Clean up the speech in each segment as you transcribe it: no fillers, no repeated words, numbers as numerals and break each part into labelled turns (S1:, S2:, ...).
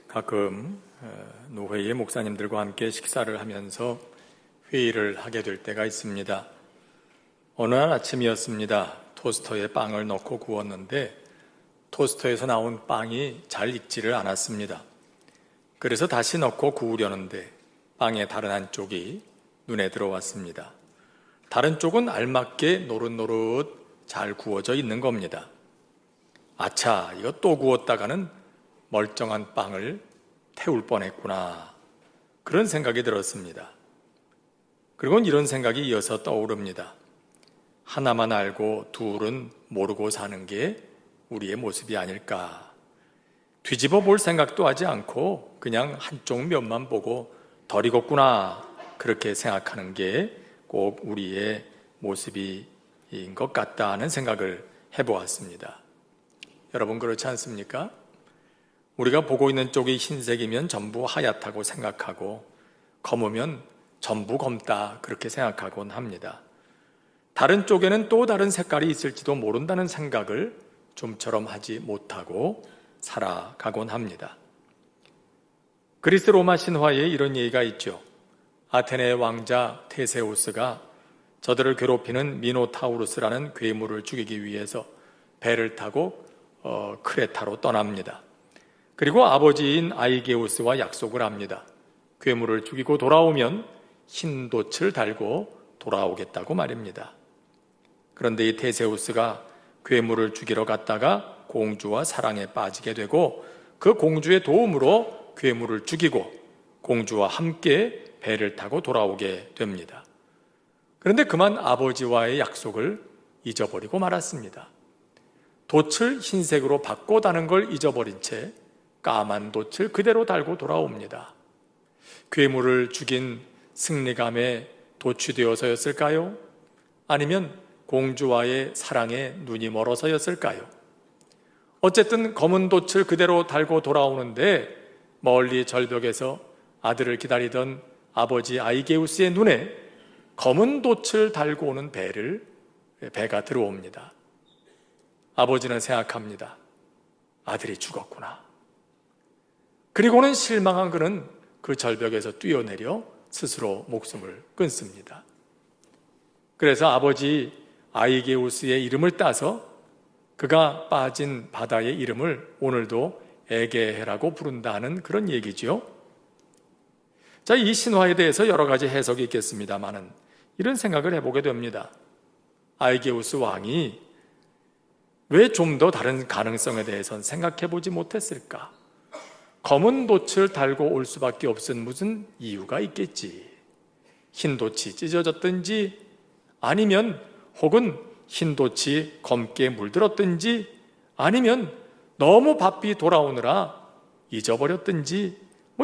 S1: 가끔 노회의 목사님들과 함께 식사를 하면서 회의를 하게 될 때가 있습니다. 어느 날 아침이었습니다. 토스터에 빵을 넣고 구웠는데 토스터에서 나온 빵이 잘 익지를 않았습니다. 그래서 다시 넣고 구우려는데 빵의 다른 한쪽이 눈에 들어왔습니다. 다른 쪽은 알맞게 노릇노릇 잘 구워져 있는 겁니다. 아차, 이거 또 구웠다가는 멀쩡한 빵을 태울 뻔했구나. 그런 생각이 들었습니다. 그리고 이런 생각이 이어서 떠오릅니다. 하나만 알고 둘은 모르고 사는 게 우리의 모습이 아닐까. 뒤집어 볼 생각도 하지 않고 그냥 한쪽 면만 보고 덜 익었구나. 그렇게 생각하는 게 꼭 우리의 모습인 것 같다는 생각을 해보았습니다. 여러분 그렇지 않습니까? 우리가 보고 있는 쪽이 흰색이면 전부 하얗다고 생각하고 검으면 전부 검다 그렇게 생각하곤 합니다. 다른 쪽에는 또 다른 색깔이 있을지도 모른다는 생각을 좀처럼 하지 못하고 살아가곤 합니다. 그리스 로마 신화에 이런 얘기가 있죠. 아테네의 왕자 테세우스가 저들을 괴롭히는 미노타우루스라는 괴물을 죽이기 위해서 배를 타고 크레타로 떠납니다. 그리고 아버지인 아이게우스와 약속을 합니다. 괴물을 죽이고 돌아오면 흰 돛을 달고 돌아오겠다고 말입니다. 그런데 이 테세우스가 괴물을 죽이러 갔다가 공주와 사랑에 빠지게 되고 그 공주의 도움으로 괴물을 죽이고 공주와 함께 배를 타고 돌아오게 됩니다. 그런데 그만 아버지와의 약속을 잊어버리고 말았습니다. 돛을 흰색으로 바꿔다는 걸 잊어버린 채 까만 돛을 그대로 달고 돌아옵니다. 괴물을 죽인 승리감에 도취되어서였을까요? 아니면 공주와의 사랑에 눈이 멀어서였을까요? 어쨌든 검은 돛을 그대로 달고 돌아오는데 멀리 절벽에서 아들을 기다리던 아버지 아이게우스의 눈에 검은 돛을 달고 오는 배가 들어옵니다. 아버지는 생각합니다. 아들이 죽었구나. 그리고는 실망한 그는 그 절벽에서 뛰어내려 스스로 목숨을 끊습니다. 그래서 아버지 아이게우스의 이름을 따서 그가 빠진 바다의 이름을 오늘도 에게해라고 부른다는 그런 얘기죠. 자, 이 신화에 대해서 여러 가지 해석이 있겠습니다만은 이런 생각을 해보게 됩니다. 아이게우스 왕이 왜 좀 더 다른 가능성에 대해서는 생각해보지 못했을까? 검은 돛을 달고 올 수밖에 없은 무슨 이유가 있겠지. 흰 돛이 찢어졌든지 아니면 혹은 흰 돛이 검게 물들었든지 아니면 너무 바삐 돌아오느라 잊어버렸든지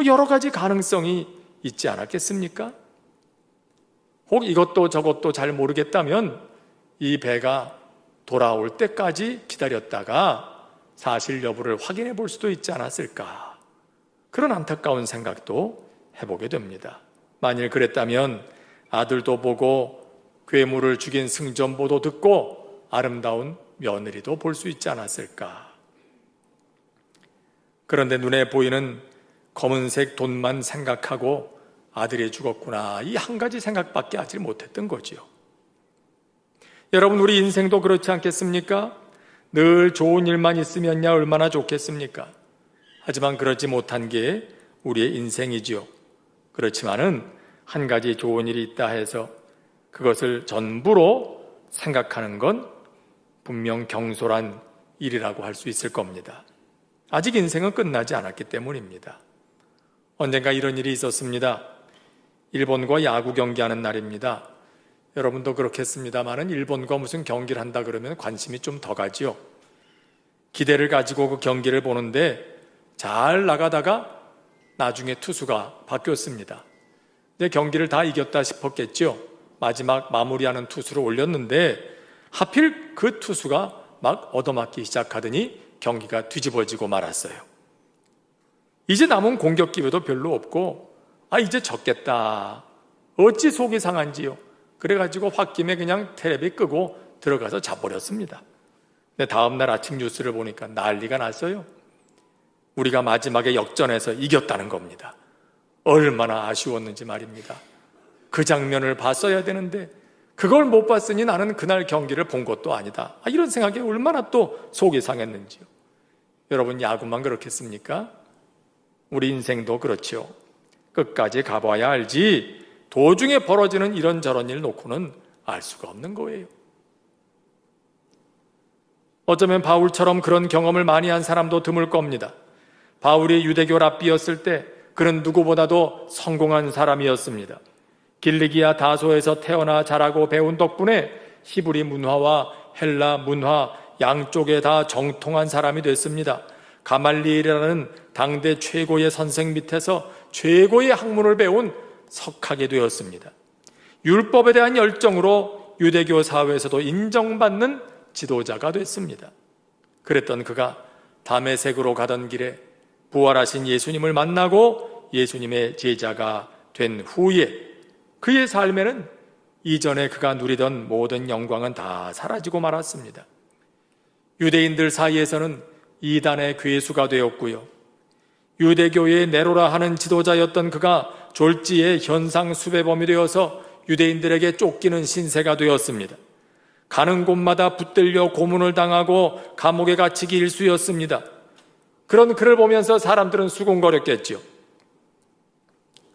S1: 여러 가지 가능성이 있지 않았겠습니까? 혹 이것도 저것도 잘 모르겠다면 이 배가 돌아올 때까지 기다렸다가 사실 여부를 확인해 볼 수도 있지 않았을까? 그런 안타까운 생각도 해보게 됩니다. 만일 그랬다면 아들도 보고 괴물을 죽인 승전보도 듣고 아름다운 며느리도 볼 수 있지 않았을까? 그런데 눈에 보이는 검은색 돛만 생각하고 아들이 죽었구나, 이 한 가지 생각밖에 하지 못했던 거지요. 여러분, 우리 인생도 그렇지 않겠습니까? 늘 좋은 일만 있으면야 얼마나 좋겠습니까? 하지만 그렇지 못한 게 우리의 인생이지요. 그렇지만은 한 가지 좋은 일이 있다 해서 그것을 전부로 생각하는 건 분명 경솔한 일이라고 할 수 있을 겁니다. 아직 인생은 끝나지 않았기 때문입니다. 언젠가 이런 일이 있었습니다. 일본과 야구 경기하는 날입니다. 여러분도 그렇겠습니다만은 일본과 무슨 경기를 한다 그러면 관심이 좀 더 가지요. 기대를 가지고 그 경기를 보는데 잘 나가다가 나중에 투수가 바뀌었습니다. 이제 경기를 다 이겼다 싶었겠죠. 마지막 마무리하는 투수를 올렸는데 하필 그 투수가 막 얻어맞기 시작하더니 경기가 뒤집어지고 말았어요. 이제 남은 공격 기회도 별로 없고 이제 졌겠다. 어찌 속이 상한지요. 그래가지고 홧김에 그냥 텔레비 끄고 들어가서 자버렸습니다. 근데 다음날 아침 뉴스를 보니까 난리가 났어요. 우리가 마지막에 역전해서 이겼다는 겁니다. 얼마나 아쉬웠는지 말입니다. 그 장면을 봤어야 되는데 그걸 못 봤으니 나는 그날 경기를 본 것도 아니다. 이런 생각에 얼마나 또 속이 상했는지요. 여러분, 야구만 그렇겠습니까? 우리 인생도 그렇죠. 끝까지 가봐야 알지 도중에 벌어지는 이런저런 일 놓고는 알 수가 없는 거예요. 어쩌면 바울처럼 그런 경험을 많이 한 사람도 드물 겁니다. 바울이 유대교 랍비였을 때 그는 누구보다도 성공한 사람이었습니다. 길리기아 다소에서 태어나 자라고 배운 덕분에 히브리 문화와 헬라 문화 양쪽에 다 정통한 사람이 됐습니다. 가말리엘이라는 당대 최고의 선생 밑에서 최고의 학문을 배운 석학이 되었습니다. 율법에 대한 열정으로 유대교 사회에서도 인정받는 지도자가 됐습니다. 그랬던 그가 다메섹으로 가던 길에 부활하신 예수님을 만나고 예수님의 제자가 된 후에 그의 삶에는 이전에 그가 누리던 모든 영광은 다 사라지고 말았습니다. 유대인들 사이에서는 이단의 괴수가 되었고요. 유대교의 네로라 하는 지도자였던 그가 졸지의 현상 수배범이 되어서 유대인들에게 쫓기는 신세가 되었습니다. 가는 곳마다 붙들려 고문을 당하고 감옥에 갇히기 일쑤였습니다. 그런 그를 보면서 사람들은 수군거렸겠죠.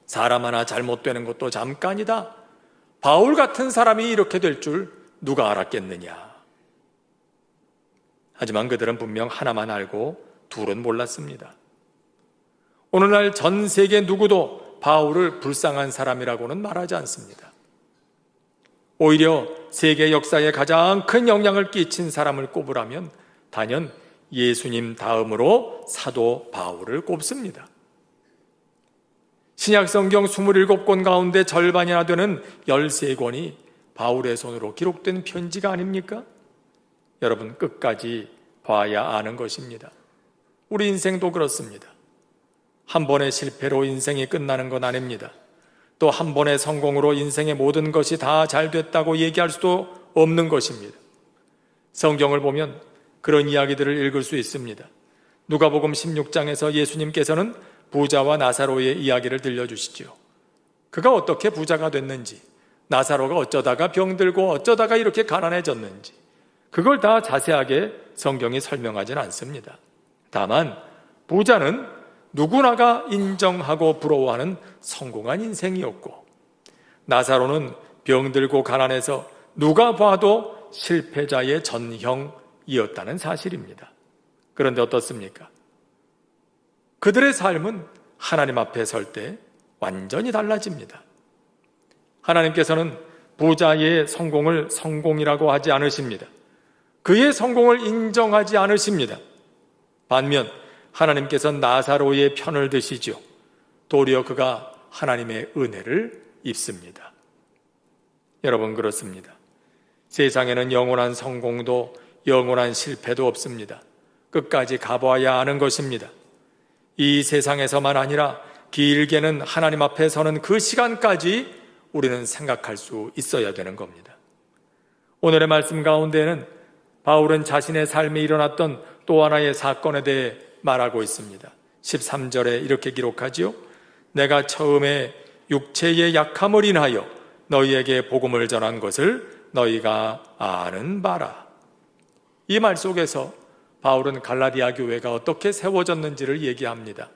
S1: 사람 하나 잘못되는 것도 잠깐이다. 바울 같은 사람이 이렇게 될 줄 누가 알았겠느냐. 하지만 그들은 분명 하나만 알고 둘은 몰랐습니다. 오늘날 전 세계 누구도 바울을 불쌍한 사람이라고는 말하지 않습니다. 오히려 세계 역사에 가장 큰 영향을 끼친 사람을 꼽으라면 단연 예수님 다음으로 사도 바울을 꼽습니다. 신약성경 27권 가운데 절반이나 되는 13권이 바울의 손으로 기록된 편지가 아닙니까? 여러분, 끝까지 봐야 아는 것입니다. 우리 인생도 그렇습니다. 한 번의 실패로 인생이 끝나는 건 아닙니다. 또 한 번의 성공으로 인생의 모든 것이 다 잘 됐다고 얘기할 수도 없는 것입니다. 성경을 보면 그런 이야기들을 읽을 수 있습니다. 누가복음 16장에서 예수님께서는 부자와 나사로의 이야기를 들려주시죠. 그가 어떻게 부자가 됐는지, 나사로가 어쩌다가 병들고 어쩌다가 이렇게 가난해졌는지, 그걸 다 자세하게 성경이 설명하지는 않습니다. 다만 부자는 누구나가 인정하고 부러워하는 성공한 인생이었고, 나사로는 병들고 가난해서 누가 봐도 실패자의 전형이었다는 사실입니다. 그런데 어떻습니까? 그들의 삶은 하나님 앞에 설 때 완전히 달라집니다. 하나님께서는 부자의 성공을 성공이라고 하지 않으십니다. 그의 성공을 인정하지 않으십니다. 반면 하나님께서는 나사로의 편을 드시죠. 도리어 그가 하나님의 은혜를 입습니다. 여러분, 그렇습니다. 세상에는 영원한 성공도 영원한 실패도 없습니다. 끝까지 가봐야 아는 것입니다. 이 세상에서만 아니라 길게는 하나님 앞에 서는 그 시간까지 우리는 생각할 수 있어야 되는 겁니다. 오늘의 말씀 가운데는 바울은 자신의 삶에 일어났던 또 하나의 사건에 대해 말하고 있습니다. 13절에 이렇게 기록하지요. 내가 처음에 육체의 약함을 인하여 너희에게 복음을 전한 것을 너희가 아는 바라. 이 말 속에서 바울은 갈라디아 교회가 어떻게 세워졌는지를 얘기합니다.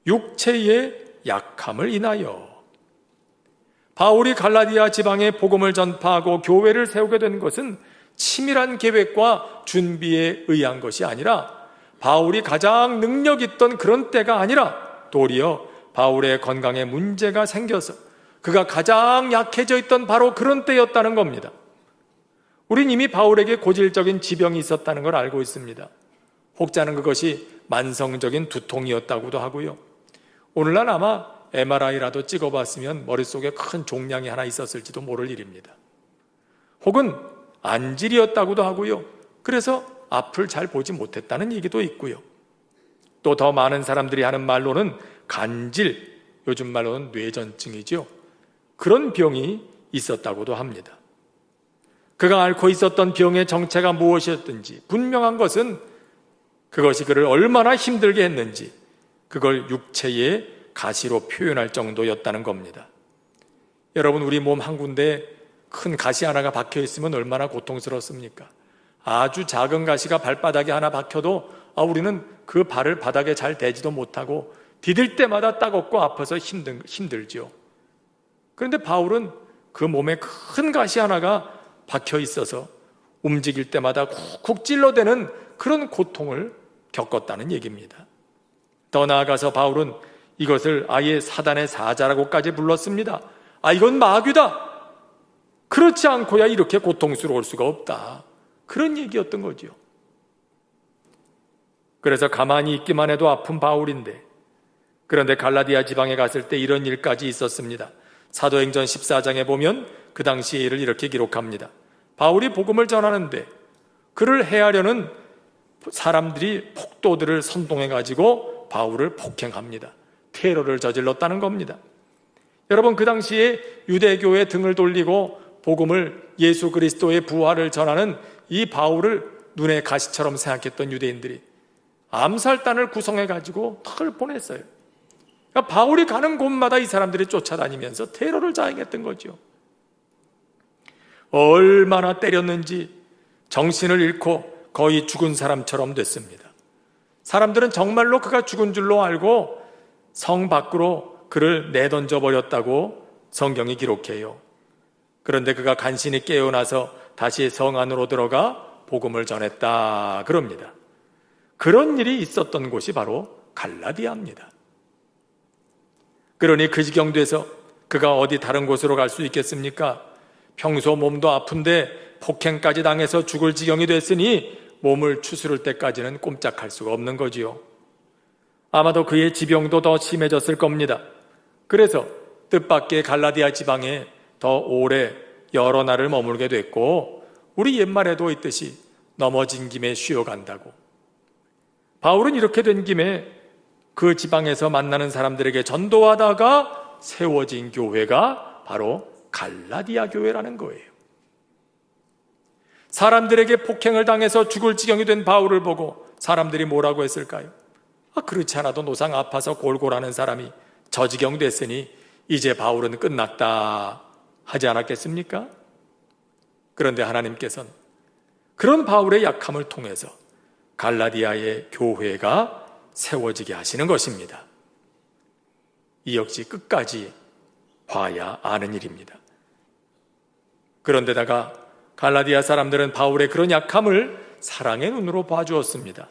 S1: 육체의 약함을 인하여. 바울이 갈라디아 지방에 복음을 전파하고 교회를 세우게 된 것은 치밀한 계획과 준비에 의한 것이 아니라 바울이 가장 능력 있던 그런 때가 아니라 도리어 바울의 건강에 문제가 생겨서 그가 가장 약해져 있던 바로 그런 때였다는 겁니다. 우린 이미 바울에게 고질적인 지병이 있었다는 걸 알고 있습니다. 혹자는 그것이 만성적인 두통이었다고도 하고요. 오늘날 아마 MRI라도 찍어봤으면 머릿속에 큰 종양이 하나 있었을지도 모를 일입니다. 혹은 안질이었다고도 하고요. 그래서 앞을 잘 보지 못했다는 얘기도 있고요. 또 더 많은 사람들이 하는 말로는 간질, 요즘 말로는 뇌전증이죠. 그런 병이 있었다고도 합니다. 그가 앓고 있었던 병의 정체가 무엇이었든지 분명한 것은 그것이 그를 얼마나 힘들게 했는지 그걸 육체의 가시로 표현할 정도였다는 겁니다. 여러분, 우리 몸 한 군데에 큰 가시 하나가 박혀 있으면 얼마나 고통스럽습니까? 아주 작은 가시가 발바닥에 하나 박혀도 우리는 그 발을 바닥에 잘 대지도 못하고 디딜 때마다 따갑고 아파서 힘들죠. 그런데 바울은 그 몸에 큰 가시 하나가 박혀 있어서 움직일 때마다 쿡쿡 찔러대는 그런 고통을 겪었다는 얘기입니다. 더 나아가서 바울은 이것을 아예 사단의 사자라고까지 불렀습니다. 이건 마귀다. 그렇지 않고야 이렇게 고통스러울 수가 없다. 그런 얘기였던 거죠. 그래서 가만히 있기만 해도 아픈 바울인데, 그런데 갈라디아 지방에 갔을 때 이런 일까지 있었습니다. 사도행전 14장에 보면 그 당시의 일을 이렇게 기록합니다. 바울이 복음을 전하는데 그를 해하려는 사람들이 폭도들을 선동해가지고 바울을 폭행합니다. 테러를 저질렀다는 겁니다. 여러분, 그 당시에 유대교의 등을 돌리고 복음을, 예수 그리스도의 부활을 전하는 이 바울을 눈에 가시처럼 생각했던 유대인들이 암살단을 구성해가지고 탁을 보냈어요. 그러니까 바울이 가는 곳마다 이 사람들이 쫓아다니면서 테러를 자행했던 거죠. 얼마나 때렸는지 정신을 잃고 거의 죽은 사람처럼 됐습니다. 사람들은 정말로 그가 죽은 줄로 알고 성 밖으로 그를 내던져 버렸다고 성경이 기록해요. 그런데 그가 간신히 깨어나서 다시 성 안으로 들어가 복음을 전했다 그럽니다. 그런 일이 있었던 곳이 바로 갈라디아입니다. 그러니 그 지경 돼서 그가 어디 다른 곳으로 갈 수 있겠습니까? 평소 몸도 아픈데 폭행까지 당해서 죽을 지경이 됐으니 몸을 추스를 때까지는 꼼짝할 수가 없는 거지요. 아마도 그의 지병도 더 심해졌을 겁니다. 그래서 뜻밖의 갈라디아 지방에 더 오래 여러 날을 머물게 됐고, 우리 옛말에도 있듯이 넘어진 김에 쉬어간다고. 바울은 이렇게 된 김에 그 지방에서 만나는 사람들에게 전도하다가 세워진 교회가 바로 갈라디아 교회라는 거예요. 사람들에게 폭행을 당해서 죽을 지경이 된 바울을 보고 사람들이 뭐라고 했을까요? 그렇지 않아도 노상 아파서 골골하는 사람이 저 지경 됐으니 이제 바울은 끝났다 하지 않았겠습니까? 그런데 하나님께서는 그런 바울의 약함을 통해서 갈라디아의 교회가 세워지게 하시는 것입니다. 이 역시 끝까지 봐야 아는 일입니다. 그런데다가 갈라디아 사람들은 바울의 그런 약함을 사랑의 눈으로 봐주었습니다.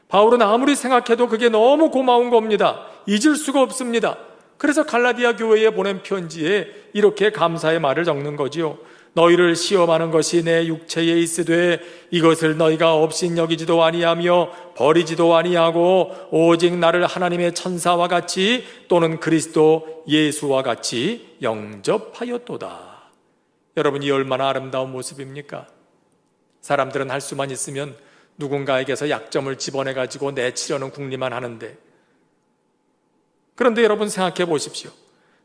S1: 바울은 아무리 생각해도 그게 너무 고마운 겁니다. 잊을 수가 없습니다. 그래서 갈라디아 교회에 보낸 편지에 이렇게 감사의 말을 적는 거지요. 너희를 시험하는 것이 내 육체에 있으되 이것을 너희가 업신여기지도 아니하며 버리지도 아니하고 오직 나를 하나님의 천사와 같이 또는 그리스도 예수와 같이 영접하였도다. 여러분, 이 얼마나 아름다운 모습입니까? 사람들은 할 수만 있으면 누군가에게서 약점을 집어내가지고 내치려는 궁리만 하는데, 그런데 여러분 생각해 보십시오.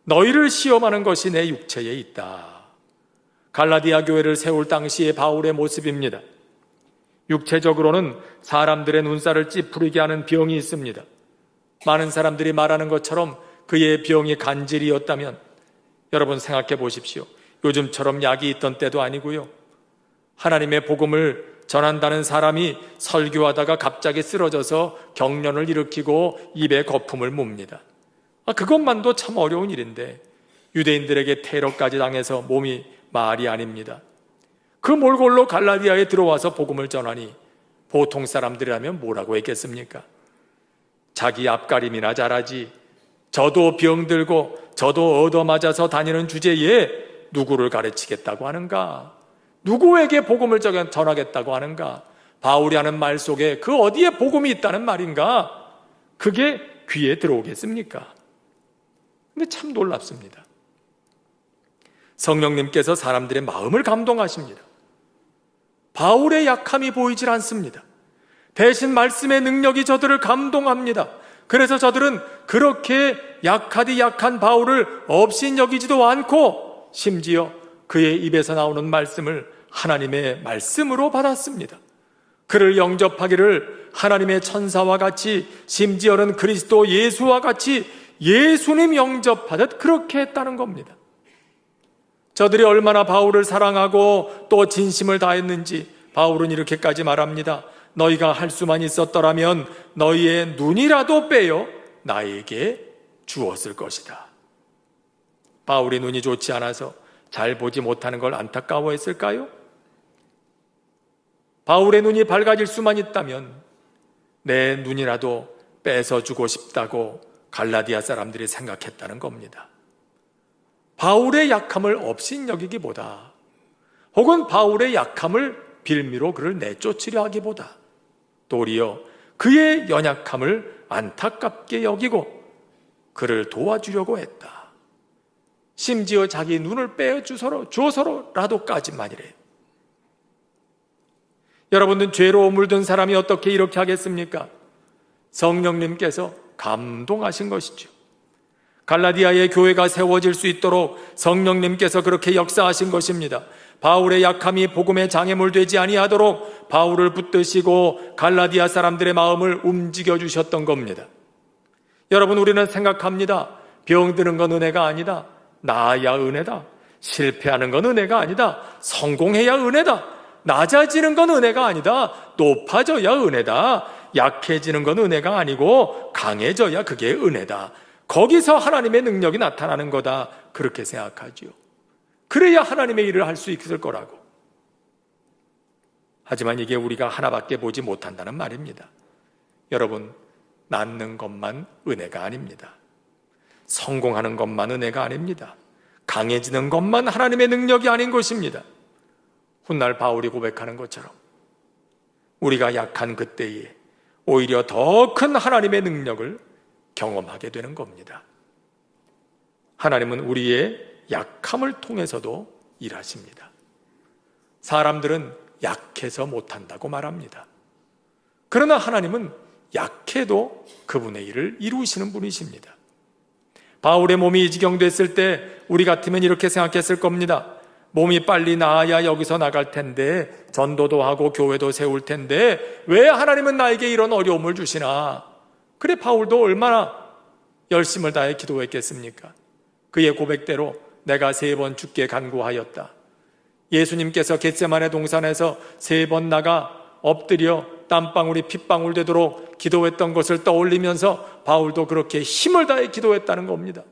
S1: 너희를 시험하는 것이 내 육체에 있다. 갈라디아 교회를 세울 당시의 바울의 모습입니다. 육체적으로는 사람들의 눈살을 찌푸리게 하는 병이 있습니다. 많은 사람들이 말하는 것처럼 그의 병이 간질이었다면 여러분 생각해 보십시오. 요즘처럼 약이 있던 때도 아니고요. 하나님의 복음을 전한다는 사람이 설교하다가 갑자기 쓰러져서 경련을 일으키고 입에 거품을 뭅니다. 그것만도 참 어려운 일인데 유대인들에게 테러까지 당해서 몸이 말이 아닙니다. 그 몰골로 갈라디아에 들어와서 복음을 전하니 보통 사람들이라면 뭐라고 했겠습니까? 자기 앞가림이나 잘하지. 저도 병들고 저도 얻어맞아서 다니는 주제에 누구를 가르치겠다고 하는가? 누구에게 복음을 전하겠다고 하는가? 바울이 하는 말 속에 그 어디에 복음이 있다는 말인가? 그게 귀에 들어오겠습니까? 근데 참 놀랍습니다. 성령님께서 사람들의 마음을 감동하십니다. 바울의 약함이 보이질 않습니다. 대신 말씀의 능력이 저들을 감동합니다. 그래서 저들은 그렇게 약하디 약한 바울을 업신여기지도 않고 심지어 그의 입에서 나오는 말씀을 하나님의 말씀으로 받았습니다. 그를 영접하기를 하나님의 천사와 같이, 심지어는 그리스도 예수와 같이 예수님 영접하듯 그렇게 했다는 겁니다. 저들이 얼마나 바울을 사랑하고 또 진심을 다했는지 바울은 이렇게까지 말합니다. 너희가 할 수만 있었더라면 너희의 눈이라도 빼어 나에게 주었을 것이다. 바울의 눈이 좋지 않아서 잘 보지 못하는 걸 안타까워했을까요? 바울의 눈이 밝아질 수만 있다면 내 눈이라도 뺏어주고 싶다고 갈라디아 사람들이 생각했다는 겁니다. 바울의 약함을 업신여기기보다, 혹은 바울의 약함을 빌미로 그를 내쫓으려 하기보다 도리어 그의 연약함을 안타깝게 여기고 그를 도와주려고 했다. 심지어 자기 눈을 빼어주어서라도까지만이래. 여러분은 죄로 물든 사람이 어떻게 이렇게 하겠습니까? 성령님께서 감동하신 것이죠. 갈라디아의 교회가 세워질 수 있도록 성령님께서 그렇게 역사하신 것입니다. 바울의 약함이 복음의 장애물 되지 아니하도록 바울을 붙드시고 갈라디아 사람들의 마음을 움직여 주셨던 겁니다. 여러분, 우리는 생각합니다. 병드는 건 은혜가 아니다. 나아야 은혜다. 실패하는 건 은혜가 아니다. 성공해야 은혜다. 낮아지는 건 은혜가 아니다. 높아져야 은혜다. 약해지는 건 은혜가 아니고 강해져야 그게 은혜다. 거기서 하나님의 능력이 나타나는 거다. 그렇게 생각하지요. 그래야 하나님의 일을 할 수 있을 거라고. 하지만 이게 우리가 하나밖에 보지 못한다는 말입니다. 여러분, 낳는 것만 은혜가 아닙니다. 성공하는 것만 은혜가 아닙니다. 강해지는 것만 하나님의 능력이 아닌 것입니다. 훗날 바울이 고백하는 것처럼 우리가 약한 그때에 오히려 더 큰 하나님의 능력을 경험하게 되는 겁니다. 하나님은 우리의 약함을 통해서도 일하십니다. 사람들은 약해서 못한다고 말합니다. 그러나 하나님은 약해도 그분의 일을 이루시는 분이십니다. 바울의 몸이 이 지경 됐을 때 우리 같으면 이렇게 생각했을 겁니다. 몸이 빨리 나아야 여기서 나갈 텐데, 전도도 하고 교회도 세울 텐데 왜 하나님은 나에게 이런 어려움을 주시나? 그래, 바울도 얼마나 열심을 다해 기도했겠습니까? 그의 고백대로 내가 3번 죽게 간구하였다. 예수님께서 겟세마네 동산에서 3번 나가 엎드려 땀방울이 핏방울 되도록 기도했던 것을 떠올리면서 바울도 그렇게 힘을 다해 기도했다는 겁니다.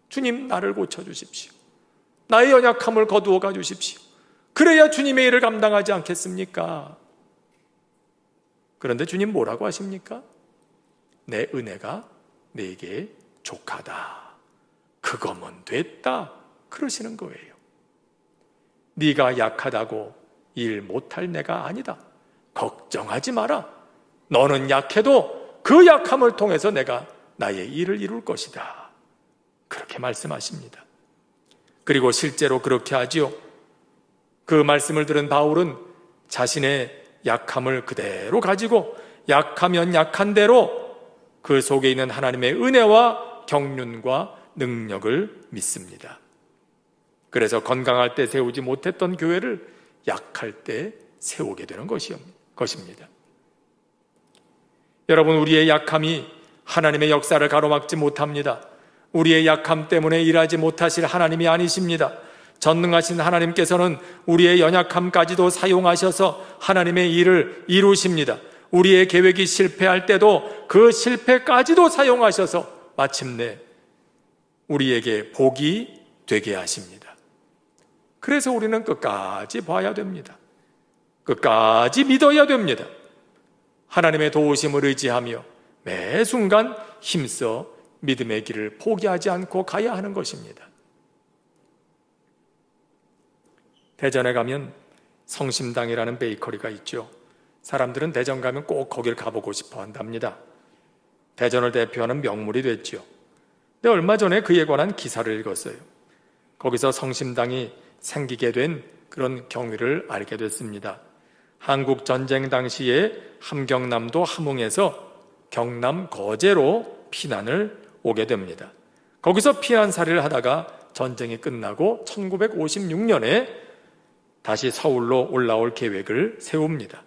S1: 주님, 나를 고쳐주십시오. 나의 연약함을 거두어 가주십시오. 그래야 주님의 일을 감당하지 않겠습니까? 그런데 주님 뭐라고 하십니까? 내 은혜가 네게 족하다. 그거면 됐다. 그러시는 거예요. 네가 약하다고 일 못할 내가 아니다. 걱정하지 마라. 너는 약해도 그 약함을 통해서 내가 나의 일을 이룰 것이다. 그렇게 말씀하십니다. 그리고 실제로 그렇게 하지요. 그 말씀을 들은 바울은 자신의 약함을 그대로 가지고 약하면 약한 대로 그 속에 있는 하나님의 은혜와 경륜과 능력을 믿습니다. 그래서 건강할 때 세우지 못했던 교회를 약할 때 세우게 되는 것입니다. 여러분, 우리의 약함이 하나님의 역사를 가로막지 못합니다. 우리의 약함 때문에 일하지 못하실 하나님이 아니십니다. 전능하신 하나님께서는 우리의 연약함까지도 사용하셔서 하나님의 일을 이루십니다. 우리의 계획이 실패할 때도 그 실패까지도 사용하셔서 마침내 우리에게 복이 되게 하십니다. 그래서 우리는 끝까지 봐야 됩니다. 끝까지 믿어야 됩니다. 하나님의 도우심을 의지하며 매 순간 힘써 믿음의 길을 포기하지 않고 가야 하는 것입니다. 대전에 가면 성심당이라는 베이커리가 있죠. 사람들은 대전 가면 꼭 거길 가보고 싶어 한답니다. 대전을 대표하는 명물이 됐죠. 근데 얼마 전에 그에 관한 기사를 읽었어요. 거기서 성심당이 생기게 된 그런 경위를 알게 됐습니다. 한국 전쟁 당시에 함경남도 함흥에서 경남 거제로 피난을 오게 됩니다. 거기서 피난살이를 하다가 전쟁이 끝나고 1956년에 다시 서울로 올라올 계획을 세웁니다.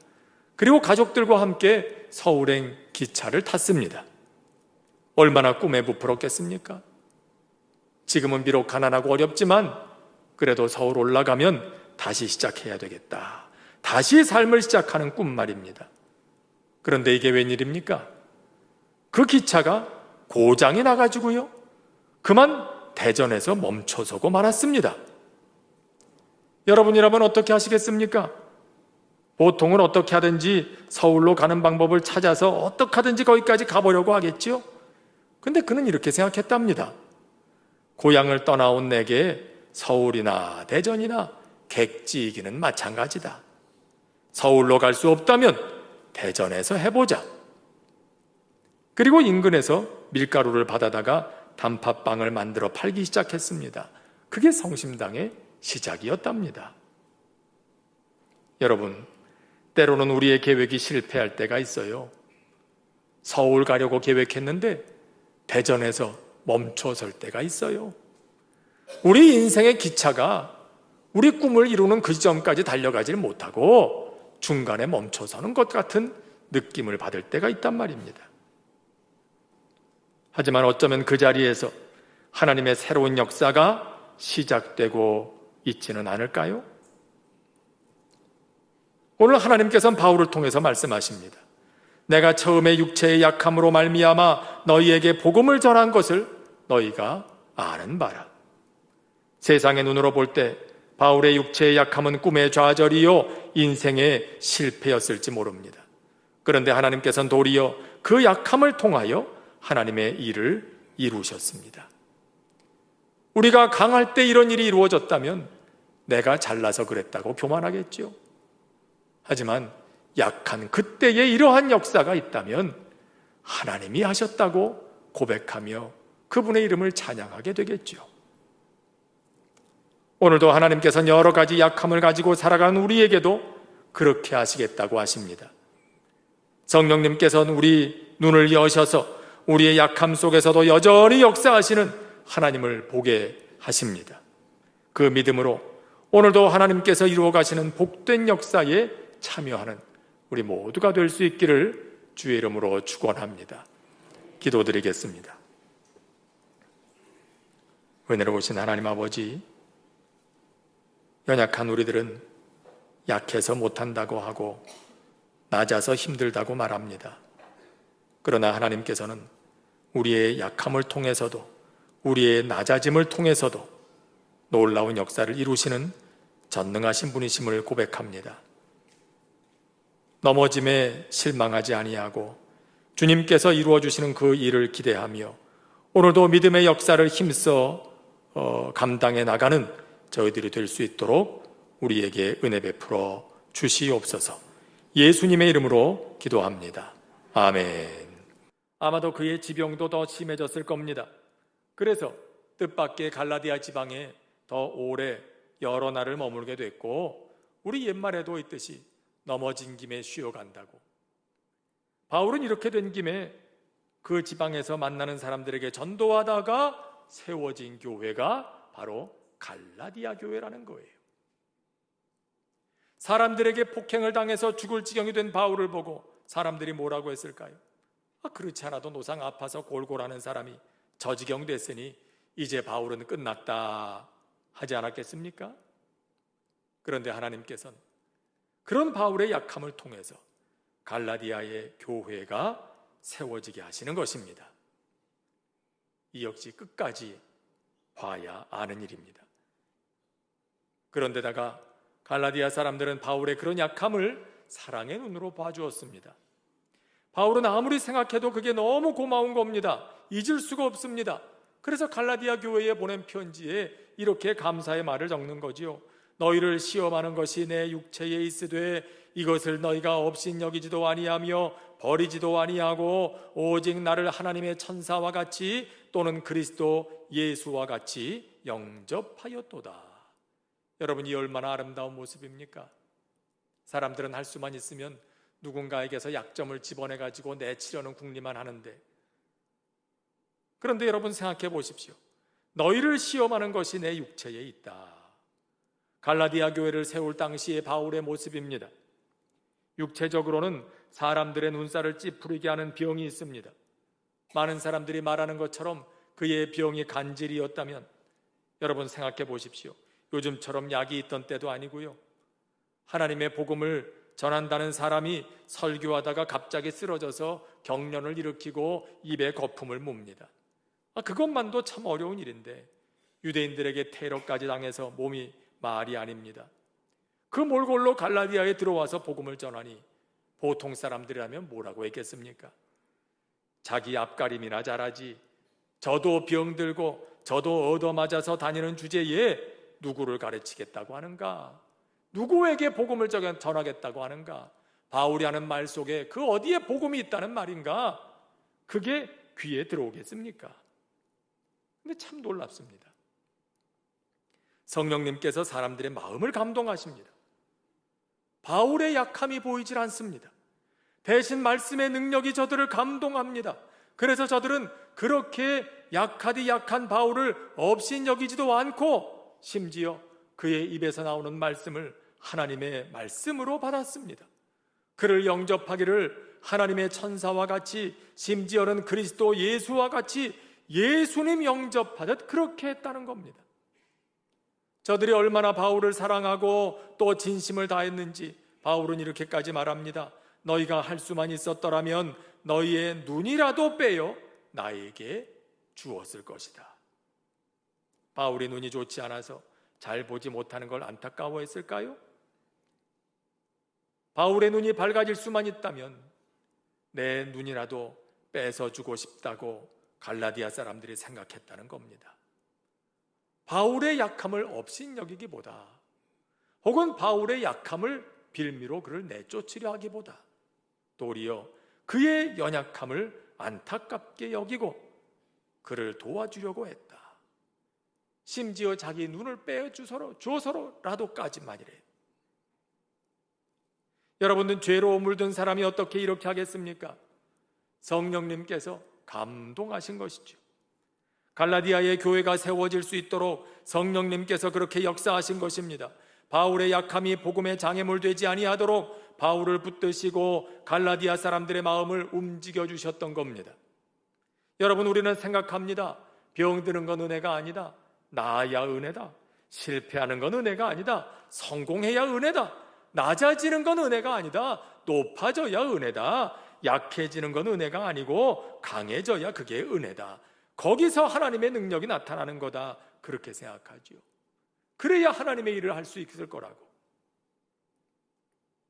S1: 그리고 가족들과 함께 서울행 기차를 탔습니다. 얼마나 꿈에 부풀었겠습니까? 지금은 비록 가난하고 어렵지만 그래도 서울 올라가면 다시 시작해야 되겠다. 다시 삶을 시작하는 꿈 말입니다. 그런데 이게 웬일입니까? 그 기차가 고장이 나가지고요, 그만 대전에서 멈춰서고 말았습니다. 여러분이라면 어떻게 하시겠습니까? 보통은 어떻게 하든지 서울로 가는 방법을 찾아서 어떻게 하든지 거기까지 가보려고 하겠죠? 근데 그는 이렇게 생각했답니다. 고향을 떠나온 내게 서울이나 대전이나 객지이기는 마찬가지다. 서울로 갈 수 없다면 대전에서 해보자. 그리고 인근에서 밀가루를 받아다가 단팥빵을 만들어 팔기 시작했습니다. 그게 성심당의 시작이었답니다. 여러분, 때로는 우리의 계획이 실패할 때가 있어요. 서울 가려고 계획했는데 대전에서 멈춰설 때가 있어요. 우리 인생의 기차가 우리 꿈을 이루는 그 지점까지 달려가지 못하고 중간에 멈춰서는 것 같은 느낌을 받을 때가 있단 말입니다. 하지만 어쩌면 그 자리에서 하나님의 새로운 역사가 시작되고 있지는 않을까요? 오늘 하나님께서는 바울을 통해서 말씀하십니다. 내가 처음에 육체의 약함으로 말미암아 너희에게 복음을 전한 것을 너희가 아는 바라. 세상의 눈으로 볼 때 바울의 육체의 약함은 꿈의 좌절이요 인생의 실패였을지 모릅니다. 그런데 하나님께서는 도리어 그 약함을 통하여 하나님의 일을 이루셨습니다. 우리가 강할 때 이런 일이 이루어졌다면 내가 잘나서 그랬다고 교만하겠죠. 하지만 약한 그때에 이러한 역사가 있다면 하나님이 하셨다고 고백하며 그분의 이름을 찬양하게 되겠죠. 오늘도 하나님께서는 여러 가지 약함을 가지고 살아가는 우리에게도 그렇게 하시겠다고 하십니다. 성령님께서는 우리 눈을 여셔서 우리의 약함 속에서도 여전히 역사하시는 하나님을 보게 하십니다. 그 믿음으로 오늘도 하나님께서 이루어 가시는 복된 역사에 참여하는 우리 모두가 될 수 있기를 주의 이름으로 축원합니다. 기도드리겠습니다. 은혜로우신 하나님 아버지, 연약한 우리들은 약해서 못한다고 하고 낮아서 힘들다고 말합니다. 그러나 하나님께서는 우리의 약함을 통해서도 우리의 낮아짐을 통해서도 놀라운 역사를 이루시는 전능하신 분이심을 고백합니다. 넘어짐에 실망하지 아니하고 주님께서 이루어 주시는 그 일을 기대하며 오늘도 믿음의 역사를 힘써 감당해 나가는 저희들이 될 수 있도록 우리에게 은혜 베풀어 주시옵소서. 예수님의 이름으로 기도합니다. 아멘. 아마도 그의 지병도 더 심해졌을 겁니다. 그래서 뜻밖의 갈라디아 지방에 더 오래 여러 날을 머물게 됐고 우리 옛말에도 있듯이 넘어진 김에 쉬어간다고. 바울은 이렇게 된 김에 그 지방에서 만나는 사람들에게 전도하다가 세워진 교회가 바로 갈라디아 교회라는 거예요. 사람들에게 폭행을 당해서 죽을 지경이 된 바울을 보고 사람들이 뭐라고 했을까요? 그렇지 않아도 노상 아파서 골골하는 사람이 저 지경 됐으니 이제 바울은 끝났다 하지 않았겠습니까? 그런데 하나님께서는 그런 바울의 약함을 통해서 갈라디아의 교회가 세워지게 하시는 것입니다. 이 역시 끝까지 봐야 아는 일입니다. 그런데다가 갈라디아 사람들은 바울의 그런 약함을 사랑의 눈으로 봐주었습니다. 바울은 아무리 생각해도 그게 너무 고마운 겁니다. 잊을 수가 없습니다. 그래서 갈라디아 교회에 보낸 편지에 이렇게 감사의 말을 적는 거지요. 너희를 시험하는 것이 내 육체에 있으되 이것을 너희가 업신여기지도 아니하며 버리지도 아니하고 오직 나를 하나님의 천사와 같이 또는 그리스도 예수와 같이 영접하였도다. 여러분, 이 얼마나 아름다운 모습입니까? 사람들은 할 수만 있으면 누군가에게서 약점을 집어내가지고 내치려는 궁리만 하는데, 그런데 여러분 생각해 보십시오. 너희를 시험하는 것이 내 육체에 있다. 갈라디아 교회를 세울 당시의 바울의 모습입니다. 육체적으로는 사람들의 눈살을 찌푸리게 하는 병이 있습니다. 많은 사람들이 말하는 것처럼 그의 병이 간질이었다면 여러분 생각해 보십시오. 요즘처럼 약이 있던 때도 아니고요. 하나님의 복음을 전한다는 사람이 설교하다가 갑자기 쓰러져서 경련을 일으키고 입에 거품을 뭅니다. 그것만도 참 어려운 일인데 유대인들에게 테러까지 당해서 몸이 말이 아닙니다. 그 몰골로 갈라디아에 들어와서 복음을 전하니 보통 사람들이라면 뭐라고 했겠습니까? 자기 앞가림이나 잘하지, 저도 병들고 저도 얻어맞아서 다니는 주제에 누구를 가르치겠다고 하는가? 누구에게 복음을 전하겠다고 하는가? 바울이 하는 말 속에 그 어디에 복음이 있다는 말인가? 그게 귀에 들어오겠습니까? 근데 참 놀랍습니다. 성령님께서 사람들의 마음을 감동하십니다. 바울의 약함이 보이질 않습니다. 대신 말씀의 능력이 저들을 감동합니다. 그래서 저들은 그렇게 약하디 약한 바울을 업신여기지도 않고 심지어 그의 입에서 나오는 말씀을 하나님의 말씀으로 받았습니다. 그를 영접하기를 하나님의 천사와 같이, 심지어는 그리스도 예수와 같이 예수님 영접하듯 그렇게 했다는 겁니다. 저들이 얼마나 바울을 사랑하고 또 진심을 다했는지 바울은 이렇게까지 말합니다. 너희가 할 수만 있었더라면 너희의 눈이라도 빼어 나에게 주었을 것이다. 바울이 눈이 좋지 않아서 잘 보지 못하는 걸 안타까워했을까요? 바울의 눈이 밝아질 수만 있다면 내 눈이라도 뺏어주고 싶다고 갈라디아 사람들이 생각했다는 겁니다. 바울의 약함을 업신여기기보다 혹은 바울의 약함을 빌미로 그를 내쫓으려 하기보다 도리어 그의 연약함을 안타깝게 여기고 그를 도와주려고 했다. 심지어 자기 눈을 빼주어서라도까지 만이래요. 여러분은 죄로 물든 사람이 어떻게 이렇게 하겠습니까? 성령님께서 감동하신 것이죠. 갈라디아의 교회가 세워질 수 있도록 성령님께서 그렇게 역사하신 것입니다. 바울의 약함이 복음의 장애물 되지 아니하도록 바울을 붙드시고 갈라디아 사람들의 마음을 움직여 주셨던 겁니다. 여러분, 우리는 생각합니다. 병드는 건 은혜가 아니다. 나아야 은혜다. 실패하는 건 은혜가 아니다. 성공해야 은혜다. 낮아지는 건 은혜가 아니다. 높아져야 은혜다. 약해지는 건 은혜가 아니고 강해져야 그게 은혜다. 거기서 하나님의 능력이 나타나는 거다. 그렇게 생각하죠. 그래야 하나님의 일을 할 수 있을 거라고.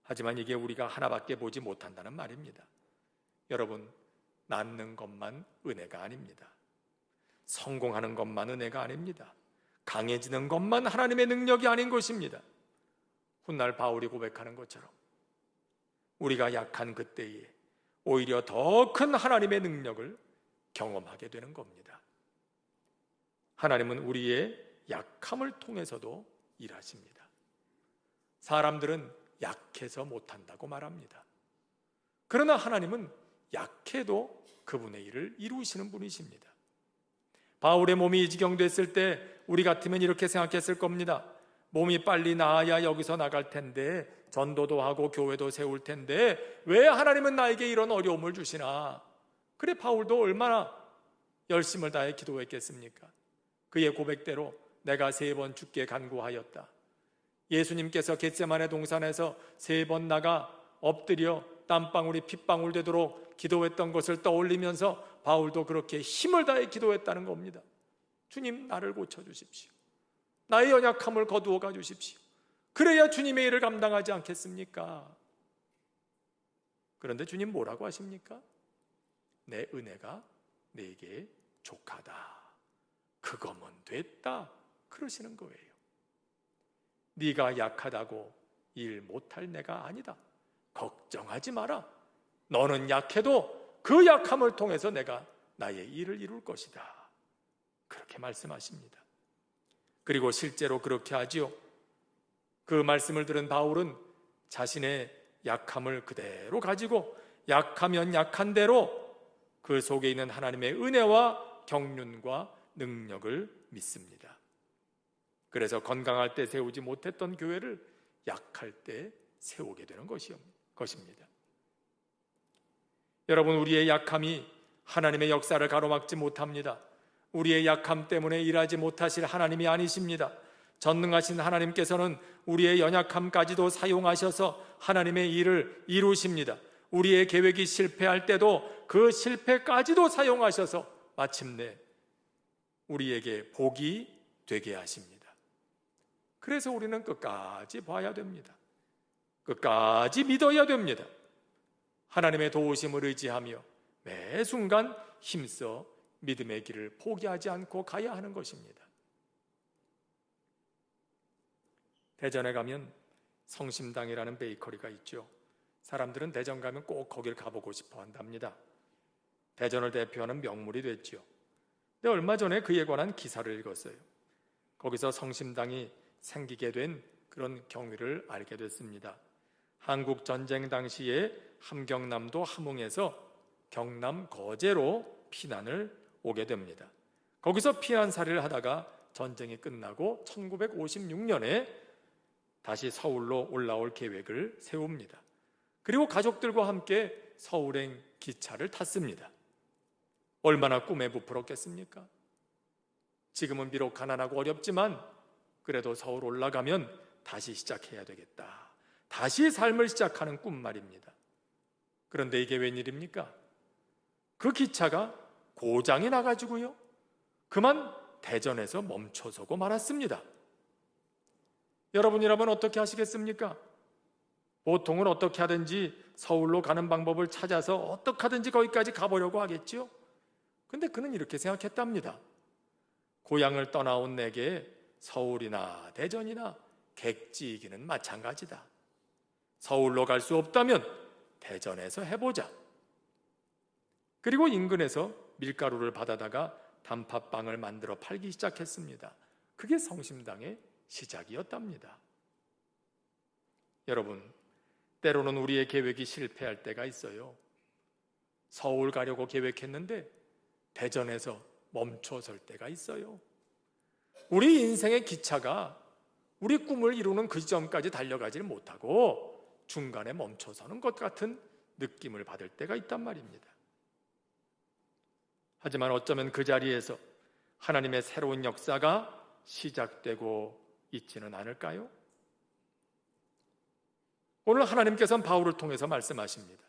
S1: 하지만 이게 우리가 하나밖에 보지 못한다는 말입니다. 여러분, 낫는 것만 은혜가 아닙니다. 성공하는 것만 은혜가 아닙니다. 강해지는 것만 하나님의 능력이 아닌 것입니다. 훗날 바울이 고백하는 것처럼 우리가 약한 그때에 오히려 더 큰 하나님의 능력을 경험하게 되는 겁니다. 하나님은 우리의 약함을 통해서도 일하십니다. 사람들은 약해서 못한다고 말합니다. 그러나 하나님은 약해도 그분의 일을 이루시는 분이십니다. 바울의 몸이 이 지경 됐을 때 우리 같으면 이렇게 생각했을 겁니다. 몸이 빨리 나아야 여기서 나갈 텐데, 전도도 하고 교회도 세울 텐데 왜 하나님은 나에게 이런 어려움을 주시나? 그래, 바울도 얼마나 열심을 다해 기도했겠습니까? 그의 고백대로 내가 3번 죽게 간구하였다. 예수님께서 겟세마네 동산에서 3번 나가 엎드려 땀방울이 핏방울 되도록 기도했던 것을 떠올리면서 바울도 그렇게 힘을 다해 기도했다는 겁니다. 주님, 나를 고쳐주십시오. 나의 연약함을 거두어 가주십시오. 그래야 주님의 일을 감당하지 않겠습니까? 그런데 주님 뭐라고 하십니까? 내 은혜가 내게 족하다. 그거면 됐다. 그러시는 거예요. 네가 약하다고 일 못할 내가 아니다. 걱정하지 마라. 너는 약해도 그 약함을 통해서 내가 나의 일을 이룰 것이다. 그렇게 말씀하십니다. 그리고 실제로 그렇게 하지요. 그 말씀을 들은 바울은 자신의 약함을 그대로 가지고 약하면 약한 대로 그 속에 있는 하나님의 은혜와 경륜과 능력을 믿습니다. 그래서 건강할 때 세우지 못했던 교회를 약할 때 세우게 되는 것이옵니다. 것입니다. 여러분, 우리의 약함이 하나님의 역사를 가로막지 못합니다. 우리의 약함 때문에 일하지 못하실 하나님이 아니십니다. 전능하신 하나님께서는 우리의 연약함까지도 사용하셔서 하나님의 일을 이루십니다. 우리의 계획이 실패할 때도 그 실패까지도 사용하셔서 마침내 우리에게 복이 되게 하십니다. 그래서 우리는 끝까지 봐야 됩니다. 끝까지 믿어야 됩니다. 하나님의 도우심을 의지하며 매 순간 힘써 믿음의 길을 포기하지 않고 가야 하는 것입니다. 대전에 가면 성심당이라는 베이커리가 있죠. 사람들은 대전 가면 꼭 거길 가보고 싶어 한답니다. 대전을 대표하는 명물이 됐죠. 근데 얼마 전에 그에 관한 기사를 읽었어요. 거기서 성심당이 생기게 된 그런 경위를 알게 됐습니다. 한국 전쟁 당시에 함경남도 함흥에서 경남 거제로 피난을 오게 됩니다. 거기서 피난살이를 하다가 전쟁이 끝나고 1956년에 다시 서울로 올라올 계획을 세웁니다. 그리고 가족들과 함께 서울행 기차를 탔습니다. 얼마나 꿈에 부풀었겠습니까? 지금은 비록 가난하고 어렵지만 그래도 서울 올라가면 다시 시작해야 되겠다. 다시 삶을 시작하는 꿈 말입니다. 그런데 이게 웬일입니까? 그 기차가 고장이 나가지고요, 그만 대전에서 멈춰서고 말았습니다. 여러분이라면 어떻게 하시겠습니까? 보통은 어떻게 하든지 서울로 가는 방법을 찾아서 어떻게 하든지 거기까지 가보려고 하겠지요. 근데 그는 이렇게 생각했답니다. 고향을 떠나온 내게 서울이나 대전이나 객지이기는 마찬가지다. 서울로 갈 수 없다면 대전에서 해보자. 그리고 인근에서 밀가루를 받아다가 단팥빵을 만들어 팔기 시작했습니다. 그게 성심당의 시작이었답니다. 여러분, 때로는 우리의 계획이 실패할 때가 있어요. 서울 가려고 계획했는데 대전에서 멈춰설 때가 있어요. 우리 인생의 기차가 우리 꿈을 이루는 그 지점까지 달려가지 못하고 중간에 멈춰서는 것 같은 느낌을 받을 때가 있단 말입니다. 하지만 어쩌면 그 자리에서 하나님의 새로운 역사가 시작되고 있지는 않을까요? 오늘 하나님께서는 바울을 통해서 말씀하십니다.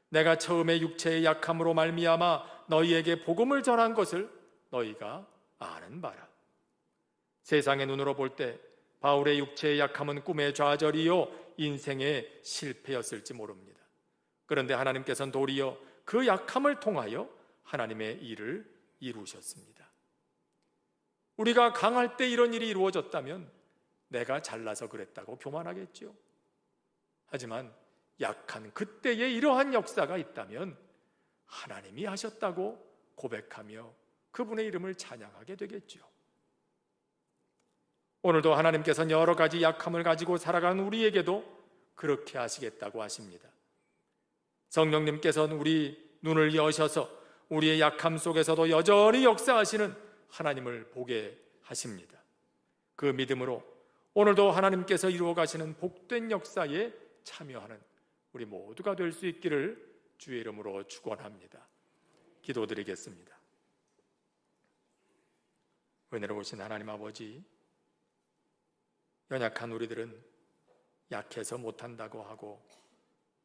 S1: 내가 처음에 육체의 약함으로 말미암아 너희에게 복음을 전한 것을 너희가 아는 바라. 세상의 눈으로 볼 때 바울의 육체의 약함은 꿈의 좌절이요 인생의 실패였을지 모릅니다. 그런데 하나님께서는 도리어 그 약함을 통하여 하나님의 일을 이루셨습니다. 우리가 강할 때 이런 일이 이루어졌다면 내가 잘나서 그랬다고 교만하겠죠. 하지만 약한 그때에 이러한 역사가 있다면 하나님이 하셨다고 고백하며 그분의 이름을 찬양하게 되겠죠. 오늘도 하나님께서는 여러 가지 약함을 가지고 살아가는 우리에게도 그렇게 하시겠다고 하십니다. 성령님께서는 우리 눈을 여셔서 우리의 약함 속에서도 여전히 역사하시는 하나님을 보게 하십니다. 그 믿음으로 오늘도 하나님께서 이루어 가시는 복된 역사에 참여하는 우리 모두가 될 수 있기를 주의 이름으로 축원합니다. 기도드리겠습니다. 은혜로우신 하나님 아버지, 연약한 우리들은 약해서 못한다고 하고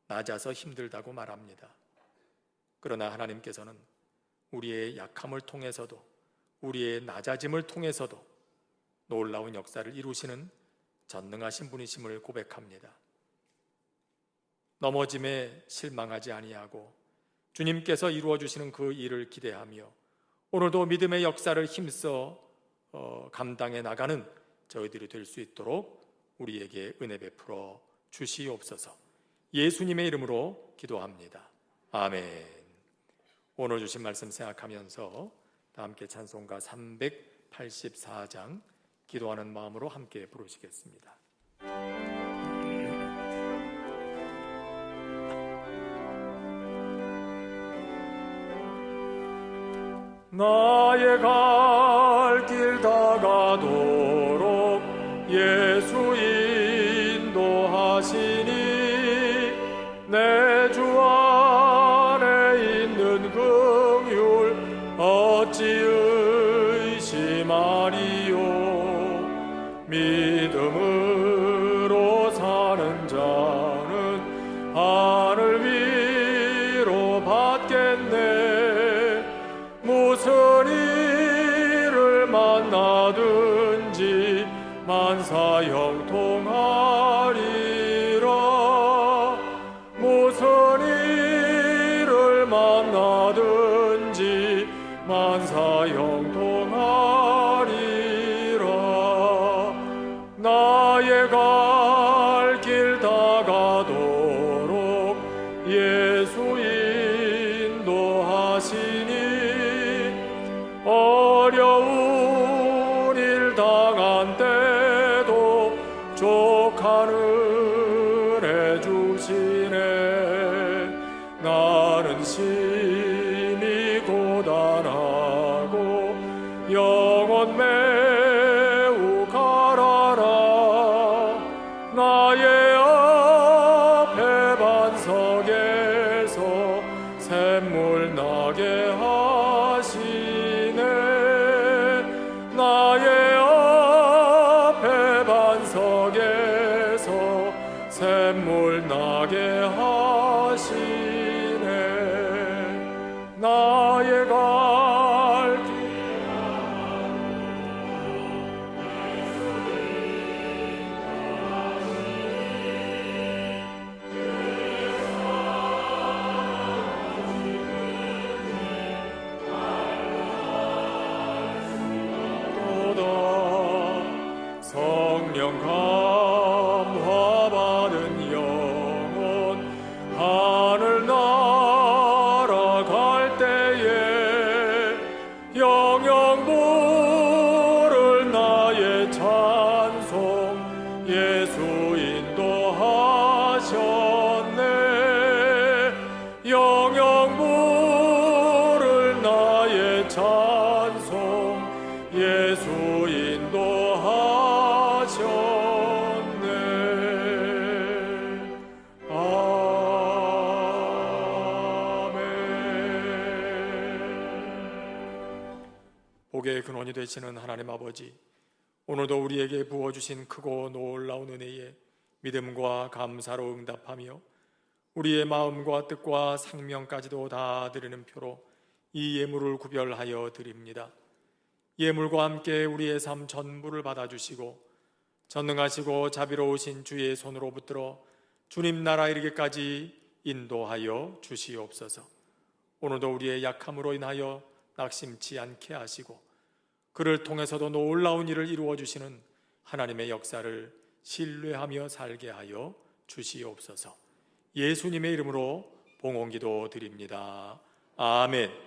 S1: 낮아서 힘들다고 말합니다. 그러나 하나님께서는 우리의 약함을 통해서도 우리의 낮아짐을 통해서도 놀라운 역사를 이루시는 전능하신 분이심을 고백합니다. 넘어짐에 실망하지 아니하고 주님께서 이루어 주시는 그 일을 기대하며 오늘도 믿음의 역사를 힘써 감당해 나가는 저희들이 될 수 있도록 우리에게 은혜 베풀어 주시옵소서. 예수님의 이름으로 기도합니다. 아멘. 오늘 주신 말씀 생각하면서 다 함께 찬송가 384장 기도하는 마음으로 함께 부르시겠습니다. 나의 갈 길 다가도록 예수 인도하시니 말이요 믿음으로 사는 자는 하늘 위로 받겠네. 무슨 일을 만나든지 만사 형통하리라. 무슨 일을 만나든지 만사 형통하리라. 나의 갈 길 다가도록 예수 인도하시니 어려운 일 당한 때도 족한 은혜 주시네. 나는 심히 고단하고 영혼 매우 가라라. 나의 앞에 반석에서 샘물 나게 하시네. 나의 앞에 반석에서 샘물 나게 하시네. 나의 갈 길 성령 감화 받은 영혼 하늘 날아갈 때에 영영 부를 나의 찬송 예수 인도하셨네. 영영 부를 나의 찬송 예수 인도하셨네. 복의 근원이 되시는 하나님 아버지, 오늘도 우리에게 부어주신 크고 놀라운 은혜에 믿음과 감사로 응답하며 우리의 마음과 뜻과 상명까지도 다 드리는 표로 이 예물을 구별하여 드립니다. 예물과 함께 우리의 삶 전부를 받아주시고 전능하시고 자비로우신 주의 손으로 붙들어 주님 나라 이르기까지 인도하여 주시옵소서. 오늘도 우리의 약함으로 인하여 낙심치 않게 하시고 그를 통해서도 놀라운 일을 이루어 주시는 하나님의 역사를 신뢰하며 살게 하여 주시옵소서. 예수님의 이름으로 봉헌기도 드립니다. 아멘.